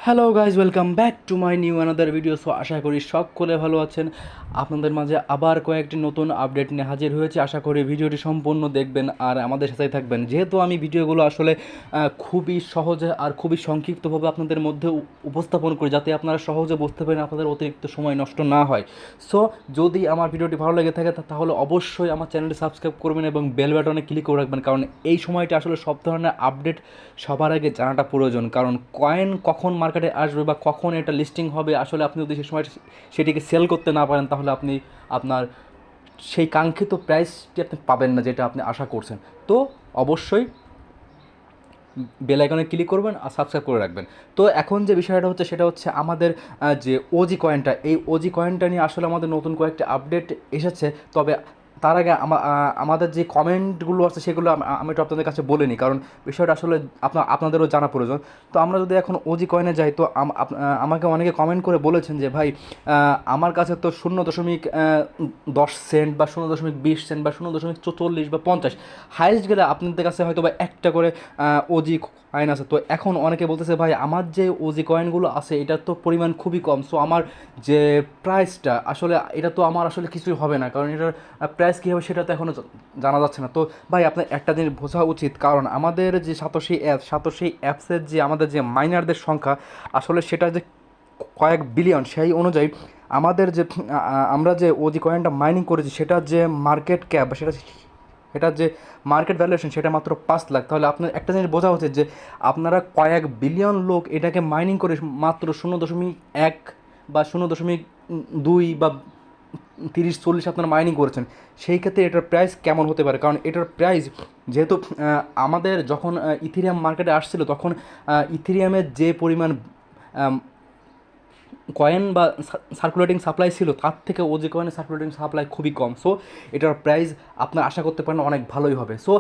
Hello guys, welcome back to my new another video. So আশা করি সকলে ভালো আছেন। আপনাদের মাঝে আবার কয়েকটি নতুন আপডেট নিয়ে হাজির হয়েছে। আশা করি ভিডিওটি সম্পূর্ণ দেখবেন আর আমাদের সাথেই থাকবেন। যেহেতু আমি ভিডিওগুলো আসলে খুবই সহজে আর খুবই সংক্ষিপ্তভাবে আপনাদের মধ্যে উপস্থাপন করি, যাতে আপনারা সহজে বুঝতে পারেন, আপনাদের অতিরিক্ত সময় নষ্ট না হয়। সো যদি আমার ভিডিওটি ভালো লেগে থাকে তাহলে অবশ্যই আমার চ্যানেলটি সাবস্ক্রাইব করবেন এবং বেল বাটনে ক্লিক করে রাখবেন, কারণ এই সময়টা আসলে সব ধরনের আপডেট সবার আগে জানাটা প্রয়োজন। কারণ কয়েন কখন মার্কেটে আসবে বা কখন এটা লিস্টিং হবে, আসলে আপনি যদি সে সময় সেটিকে সেল করতে না পারেন তাহলে আপনি আপনার সেই কাঙ্ক্ষিত প্রাইসটি আপনি পাবেন না, যেটা আপনি আশা করছেন। তো অবশ্যই বেল আইকনে ক্লিক করবেন আর সাবস্ক্রাইব করে রাখবেন। তো এখন যে বিষয়টা হচ্ছে সেটা হচ্ছে আমাদের যে ওজি কয়েনটা, এই ওজি কয়েনটা নিয়ে আসলে আমাদের নতুন কয়েকটি আপডেট এসেছে। তবে তার আগে আমাদের যে কমেন্টগুলো আছে সেগুলো আমি একটু আপনাদের কাছে বলে নিই, কারণ বিষয়টা আসলে আপনাদেরও জানা প্রয়োজন। তো আমরা যদি এখন ওজি কয়েনে যাই, তো আমাকে অনেকে কমেন্ট করে বলেছেন যে ভাই, আমার কাছে তো 0.10 সেন্ট বা 0.20 সেন্ট বা 0.40 বা 50, হাইয়েস্ট গেলে আপনাদের কাছে হয়তো বা একটা করে ওজি কয়েন আছে। তো এখন অনেকে বলতেছে ভাই, আমার যে ওজি কয়েনগুলো আছে এটার তো পরিমাণ খুবই কম, সো আমার যে প্রাইসটা আসলে এটা তো আমার আসলে কিছুই হবে না, কারণ এটার প্রাইস কী হবে সেটা তো এখনও জানা যাচ্ছে না। তো ভাই, আপনার একটা জিনিস বোঝা উচিত, কারণ আমাদের যে সাতোশি অ্যাপসের যে আমাদের যে মাইনারদের সংখ্যা আসলে সেটা যে কয়েক বিলিয়ন, সেই অনুযায়ী আমাদের যে আমরা যে ওজি কয়েনটা মাইনিং করেছি সেটার যে মার্কেট ক্যাপ বা সেটার যে মার্কেট ভ্যালুয়েশন সেটা মাত্র 5 লাখ। তাহলে আপনার একটা জিনিস বোঝা উচিত যে আপনারা কয়েক বিলিয়ন লোক এটাকে মাইনিং করে মাত্র 0.1 বা 0.2 বা 30-40 আপনারা মাইনিং করেছেন। সেই ক্ষেত্রে এটার প্রাইস কেমন হতে পারে? কারণ এটার প্রাইস যেহেতু আমাদের যখন ইথেরিয়াম মার্কেটে আসছিল, তখন ইথেরিয়ামের যে পরিমাণ কয়েন বা সার্কুলেটিং সাপ্লাই ছিল তার থেকে ওজি কয়েনের সার্কুলেটিং সাপ্লাই খুবই কম। সো এটার প্রাইস আপনার আশা করতে পারেন অনেক ভালোই হবে। সো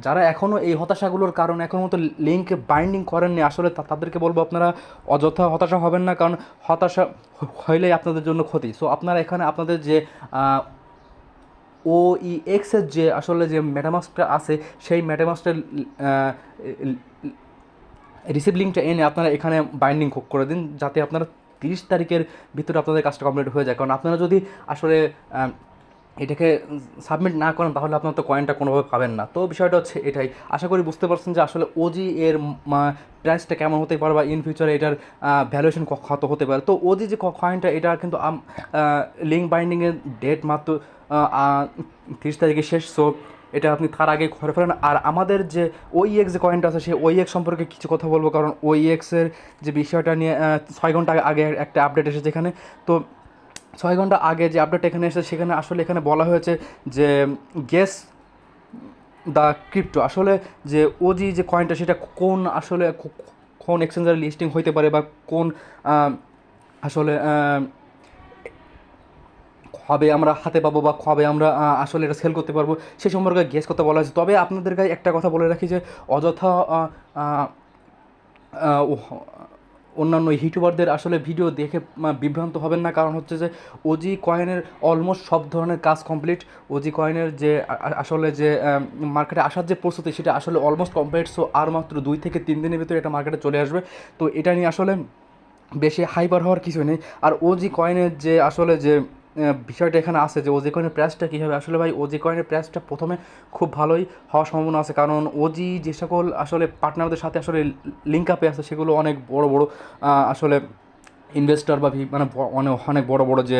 যারা এখনও এই হতাশাগুলোর কারণে এখনও মতো লিঙ্ক বাইন্ডিং করেননি, আসলে তাদেরকে বলবো আপনারা অযথা হতাশা হবেন না, কারণ হতাশা হইলেই আপনাদের জন্য ক্ষতি। সো আপনারা এখানে আপনাদের যে ও ই এক্সের যে আসলে যে মেটামাস্কটা আছে, সেই মেটামাস্কের রিসিভ লিঙ্কটা এনে আপনারা এখানে বাইন্ডিং করে দিন, যাতে আপনারা 30 তারিখের ভিতরে আপনাদের কাজটা কমপ্লিট হয়ে যায়। কারণ আপনারা যদি আসলে এটাকে সাবমিট না করেন তাহলে আপনার তো কয়েনটা কোনোভাবে পাবেন না। তো বিষয়টা হচ্ছে এটাই। আশা করি বুঝতে পারছেন যে আসলে ওজি এর প্রাইসটা কেমন হতে পারে বা ইন ফিউচারে এটার ভ্যালুয়েশন কত হতে পারে। তো ওজি যে কয়েনটা, এটা কিন্তু লিঙ্ক বাইন্ডিংয়ের ডেট মাত্র 30 তারিখে শেষ। সো এটা আপনি তার আগে করে ফেলেন। আর আমাদের যে ওইএক্স যে কয়েনটা আছে, সেই ওইএক্স সম্পর্কে কিছু কথা বলবো, কারণ ওইএক্সের যে বিষয়টা নিয়ে 6 ঘন্টা আগে একটা আপডেট এসেছে এখানে। তো 6 ঘন্টা আগে যে আপডেট এখানে এসেছে সেখানে আসলে এখানে বলা হয়েছে যে গেস দ্য ক্রিপ্টো, আসলে যে ওজি যে কয়েনটা সেটা কোন আসলে কোন এক্সচেঞ্জারে লিস্টিং হইতে পারে বা কোন আসলে কবে আমরা হাতে পাবো বা কবে আমরা আসলে এটা সেল করতে পারবো সে সম্পর্কে গেস করতে বলা হয়েছে। তবে আপনাদের কাছে একটা কথা বলে রাখি যে অযথা অন্যান্য ইউটিউবারদের আসলে ভিডিও দেখে বিভ্রান্ত হবেন না, কারণ হচ্ছে যে ওজি কয়েনের অলমোস্ট সব ধরনের কাজ কমপ্লিট। ওজি কয়েনের যে আসলে যে মার্কেটে আসার যে প্রস্তুতি সেটা আসলে অলমোস্ট কমপ্লিট। সো আর মাত্র 2 থেকে 3 দিনের ভিতরে এটা মার্কেটে চলে আসবে। তো এটা নিয়ে আসলে বেশি হাইপার হওয়ার কিছু নেই। আর ওজি কয়েনের যে আসলে যে বিষয়টা এখানে আছে যে ওজি কয়েনের প্রাইসটা কী হবে, আসলে ভাই ওজি কয়েনের প্রাইসটা প্রথমে খুব ভালোই হওয়ার সম্ভাবনা আছে, কারণ ওজি যে সকল আসলে পার্টনারদের সাথে আসলে লিঙ্ক আপে আছে সেগুলো অনেক বড় বড় আসলে ইনভেস্টর বা মানে অনেক বড় বড় যে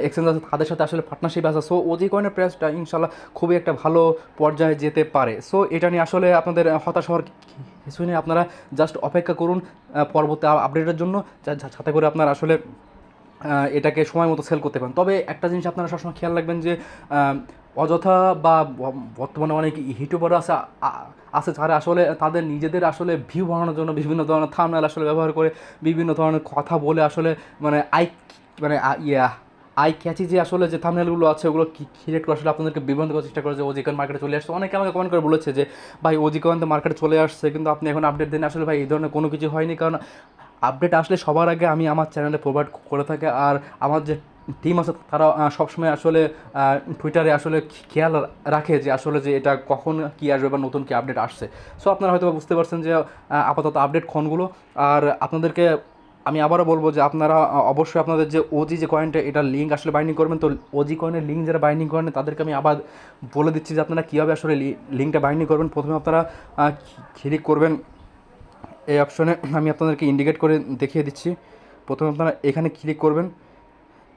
এক্সচেঞ্জ আছে তাদের সাথে আসলে পার্টনারশিপ আছে। সো ওজি কয়েনের প্রাইসটা ইনশাল্লাহ খুবই একটা ভালো পর্যায়ে যেতে পারে। সো এটা নিয়ে আসলে আপনাদের হতাশ হওয়ার কিছু নেই। আপনারা জাস্ট অপেক্ষা করুন পরবর্তী আপডেটের জন্য, যাতে করে আপনার আসলে এটাকে সময় মতো সেল করতে পারেন। তবে একটা জিনিস আপনারা সবসময় খেয়াল রাখবেন যে অযথা বা বর্তমানে অনেক ইউটিউবার আছে যারা আসলে তাদের নিজেদের আসলে ভিউ বাড়ানোর জন্য বিভিন্ন ধরনের থাম্বনেল আসলে ব্যবহার করে, বিভিন্ন ধরনের কথা বলে আসলে মানে মানে আই ক্যাচি যে আসলে যে থাম্বনেলগুলো আছে ওগুলো ক্রিয়েট করে আসলে আপনাদেরকে বিভ্রান্ত করার চেষ্টা করে যে ওজি কয়েন মার্কেটে চলে আসছে। অনেকে আমাকে কমেন্ট করে বলেছে যে ভাই ওজি কয়েন তো মার্কেটে চলে আসছে কিন্তু আপনি এখন আপডেট দেন। আসলে ভাই এই ধরনের কোনো কিছু হয়নি, কারণ আপডেট আসলে সবার আগে আমি আমার চ্যানেলে প্রোভাইড করে থাকি। আর আমার যে টিম আছে তারা সবসময় আসলে টুইটারে আসলে খেয়াল রাখে যে আসলে যে এটা কখন কী আসবে বা নতুন কী আপডেট আসছে। সো আপনারা হয়তো বুঝতে পারছেন যে আপাতত আপডেট ক্ষণগুলো। আর আপনাদেরকে আমি আবারও বলবো যে আপনারা অবশ্যই আপনাদের যে ওজি যে কয়েনটা এটার লিঙ্ক আসলে বাইন্ডিং করবেন। তো ওজি কয়েনের লিঙ্ক যারা বাইন্ডিং করেন তাদেরকে আমি আবার বলে দিচ্ছি যে আপনারা কীভাবে আসলে লিঙ্কটা বাইন্ডিং করবেন। প্রথমে আপনারা ক্লিক করবেন এই অপশনে, আমি আপনাদেরকে ইন্ডিকেট করে দেখিয়ে দিচ্ছি। প্রথমে আপনারা এখানে ক্লিক করবেন,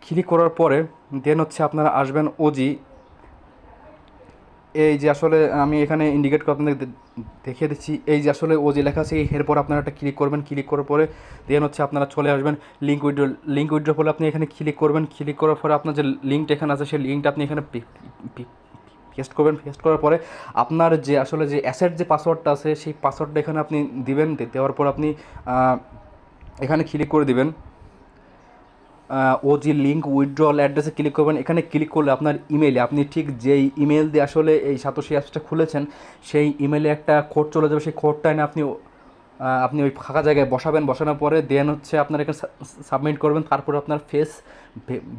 ক্লিক করার পরে দেন হচ্ছে আপনারা আসবেন ওজি। এই যে আসলে আমি এখানে ইন্ডিকেট করে আপনাদের দেখিয়ে দিচ্ছি, এই যে আসলে ওজি লেখা আছে, এরপর আপনারা একটা ক্লিক করবেন। ক্লিক করার পরে দেন হচ্ছে আপনারা চলে আসবেন লিঙ্ক উইথড্র করলে আপনি এখানে ক্লিক করবেন। ক্লিক করার পরে আপনার যে লিঙ্কটা এখানে আছে সেই লিঙ্কটা আপনি এখানে পেস্ট করবেন। পেস্ট করার পরে আপনার যে আসলে যে অ্যাসেট যে পাসওয়ার্ডটা আছে সেই পাসওয়ার্ডটা এখানে আপনি দিবেন। দেওয়ার পর আপনি এখানে ক্লিক করে দিবেন। ওজি লিঙ্ক উইথড্রল অ্যাড্রেসে ক্লিক করবেন। এখানে ক্লিক করলে আপনার ইমেইলে আপনি ঠিক যেই ইমেল দিয়ে আসলে এই সাতোশি অ্যাপসটা খুলেছেন সেই ইমেলে একটা কোড চলে যাবে। সেই কোডটা এনে আপনি ওই ফাঁকা জায়গায় বসাবেন। বসানোর পরে দেন হচ্ছে আপনার এখানে সাবমিট করবেন। তারপরে আপনার ফেস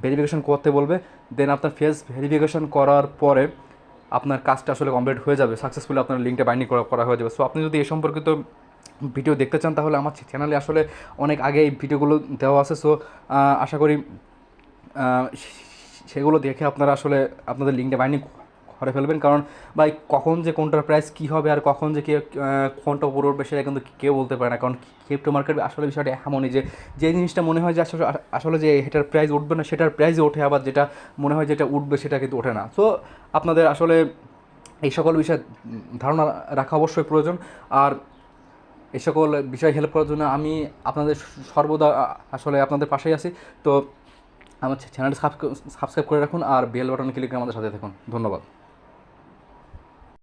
ভেরিফিকেশন করতে বলবে। দেন আপনার ফেস ভেরিফিকেশন করার পরে আপনার কাজটা আসলে কমপ্লিট হয়ে যাবে, সাকসেসফুলি আপনার লিঙ্কটা বাইন্ডিং করা হয়ে যাবে। সো আপনি যদি এই সম্পর্কিত ভিডিও দেখতে চান তাহলে আমার চ্যানেলে আসলে অনেক আগে এই ভিডিওগুলো দেওয়া আছে। সো আশা করি সেগুলো দেখে আপনারা আসলে আপনাদের লিঙ্কটা বাইন্ডিং করে ফেলবেন। কারণ ভাই কখন যে কোনটার প্রাইস কী হবে আর কখন যে কোনটা উপর উঠবে সেটা কিন্তু কেউ বলতে পারে না। কারণ ক্রিপ্টো মার্কেট আসলে বিষয়টা এমনই যে জিনিসটা মনে হয় যে আসলে যে এটার প্রাইস উঠবে না সেটার প্রাইসই ওঠে, আবার যেটা মনে হয় যেটা উঠবে সেটা কিন্তু ওঠে না। সো আপনাদের আসলে এই সকল বিষয়ে ধারণা রাখা অবশ্যই প্রয়োজন। আর এই সকল বিষয় হেল্প করার জন্য আমি আপনাদের সর্বদা আসলে আপনাদের পাশেই আছি। তো আমার চ্যানেলটা সাবস্ক্রাইব করে রাখুন আর বেল বাটনে ক্লিক করে আমাদের সাথে থাকুন। ধন্যবাদ।